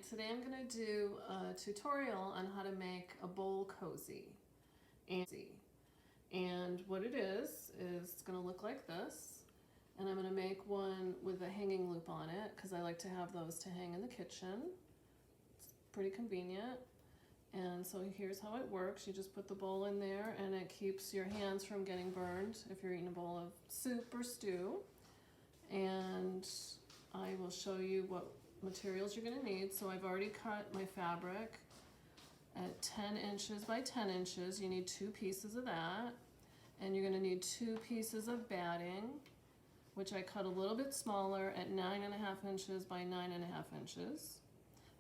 Today I'm going to do a tutorial on how to make a bowl cozy. And what it is it's going to look like this. And I'm going to make one with a hanging loop on it because I like to have those to hang in the kitchen. It's pretty convenient. And so here's how it works. You just put the bowl in there and it keeps your hands from getting burned if you're eating a bowl of soup or stew. And I will show you what materials you're going to need. So I've already cut my fabric at 10 inches by 10 inches. You need 2 pieces of that. And you're going to need 2 pieces of batting, which I cut a little bit smaller at 9.5 inches by 9.5 inches.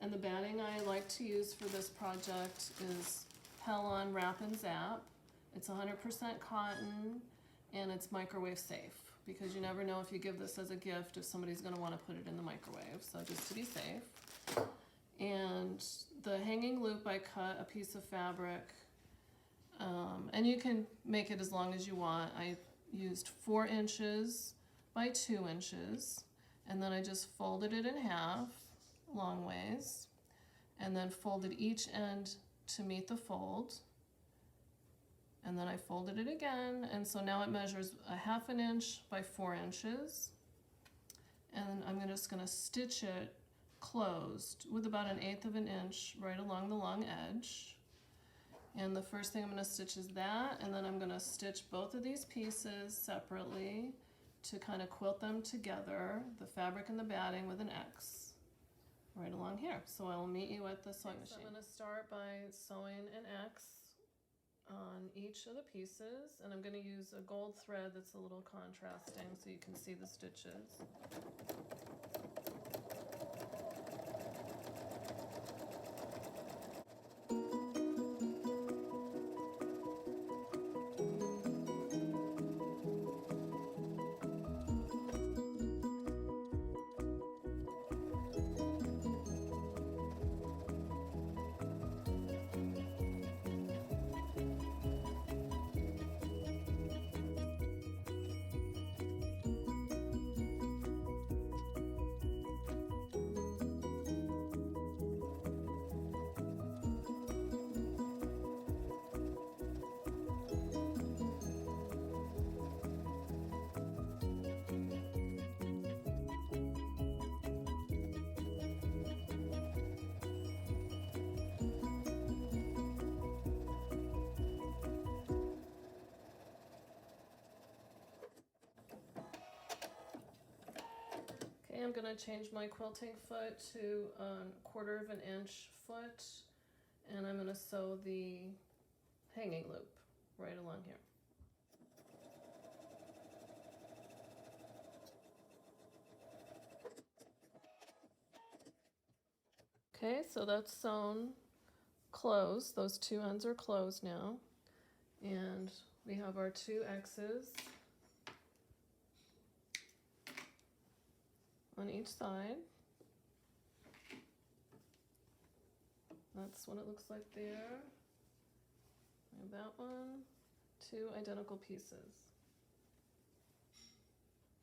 And the batting I like to use for this project is Pellon Wrap-N-Zap. It's 100% cotton and it's microwave safe because you never know if you give this as a gift if somebody's going to want to put it in the microwave, so just to be safe. And the hanging loop, I cut a piece of fabric, and you can make it as long as you want. I used 4 inches by 2 inches, and then I just folded it in half long ways, and then folded each end to meet the fold, and then I folded it again, and so now it measures a 1/2 inch by 4 inches, and I'm just going to stitch it closed with about 1/8 inch right along the long edge. And the first thing I'm going to stitch is that, and then I'm going to stitch both of these pieces separately to kind of quilt them together, the fabric and the batting, with an X right along here. So I'll meet you at the sewing machine. So I'm going to start by sewing an X on each of the pieces, and I'm going to use a gold thread that's a little contrasting so you can see the stitches. I'm going to change my quilting foot to a 1/4 inch foot, and I'm going to sew the hanging loop right along here. Okay, so that's sewn closed. Those 2 ends are closed now, and we have our 2 X's on each side. That's what it looks like there. I have that one, 2 identical pieces.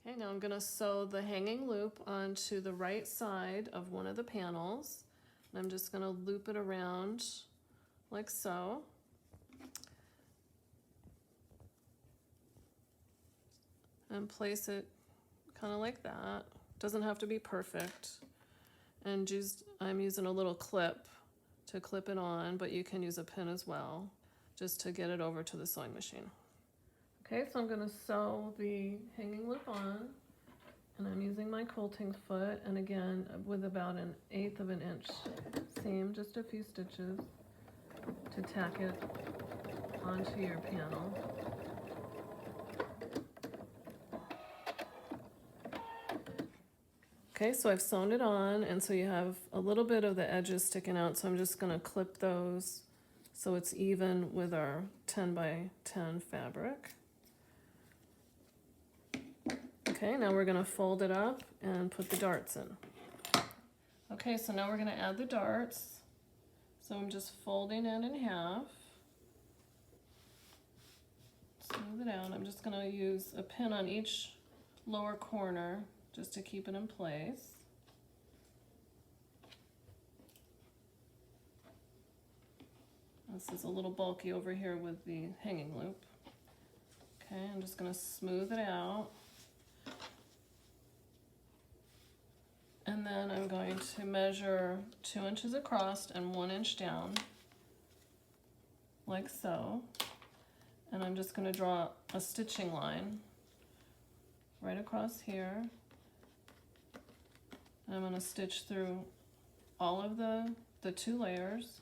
Okay, now I'm going to sew the hanging loop onto the right side of one of the panels. And I'm just going to loop it around like so. And place it kind of like that. Doesn't have to be perfect. And I'm using a little clip to clip it on, but you can use a pin as well, just to get it over to the sewing machine. Okay, so I'm going to sew the hanging loop on, and I'm using my quilting foot, and again, with about 1/8 inch seam, just a few stitches to tack it onto your panel. Okay, so I've sewn it on, and so you have a little bit of the edges sticking out, so I'm just going to clip those so it's even with our 10 by 10 fabric. Okay, now we're going to fold it up and put the darts in. Okay, so now we're going to add the darts. So I'm just folding it in half. Smooth it out. I'm just going to use a pin on each lower corner just to keep it in place. This is a little bulky over here with the hanging loop. Okay, I'm just going to smooth it out. And then I'm going to measure 2 inches across and 1 inch down, like so. And I'm just going to draw a stitching line right across here. And I'm going to stitch through all of the 2 layers.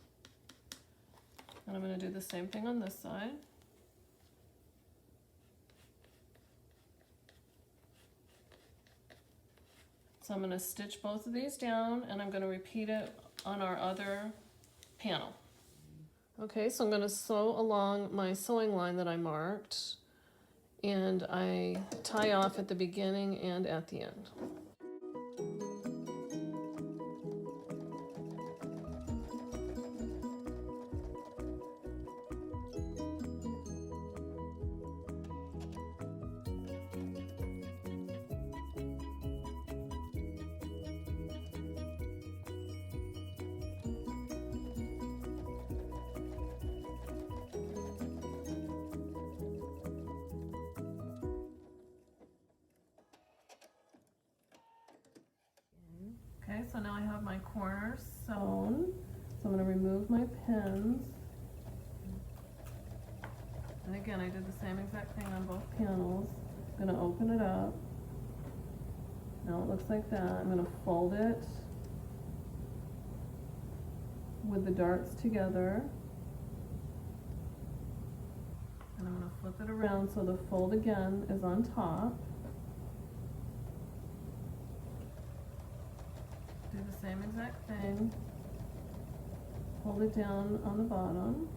And I'm going to do the same thing on this side. So I'm going to stitch both of these down, and I'm going to repeat it on our other panel. Okay, so I'm going to sew along my sewing line that I marked, and I tie off at the beginning and at the end. Okay, so now I have my corners sewn. So I'm going to remove my pins. And again, I did the same exact thing on both panels. I'm going to open it up. Now it looks like that. I'm going to fold it with the darts together. And I'm going to flip it around so the fold again is on top. Do the same exact thing. Hold it down on the bottom.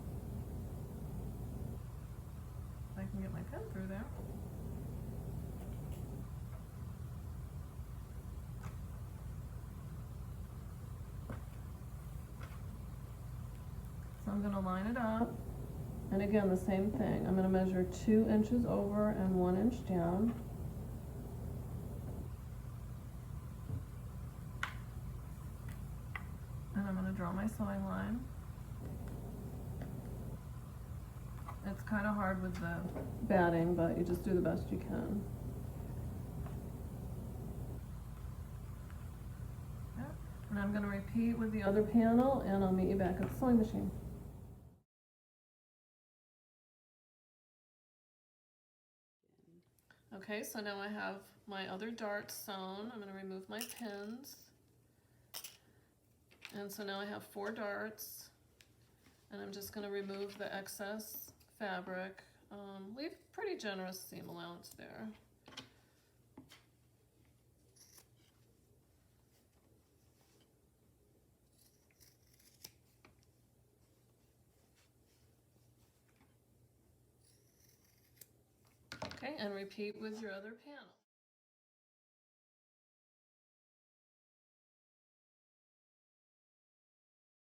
If I can get my pen through there. So I'm going to line it up. And again, the same thing. I'm going to measure 2 inches over and 1 inch down. And I'm going to draw my sewing line. It's kind of hard with the batting, but you just do the best you can. Okay. And I'm going to repeat with the other panel, and I'll meet you back at the sewing machine. Okay, so now I have my other darts sewn. I'm going to remove my pins. And so now I have 4 darts, and I'm just going to remove the excess fabric. Leave pretty generous seam allowance there. Okay, and repeat with your other panel.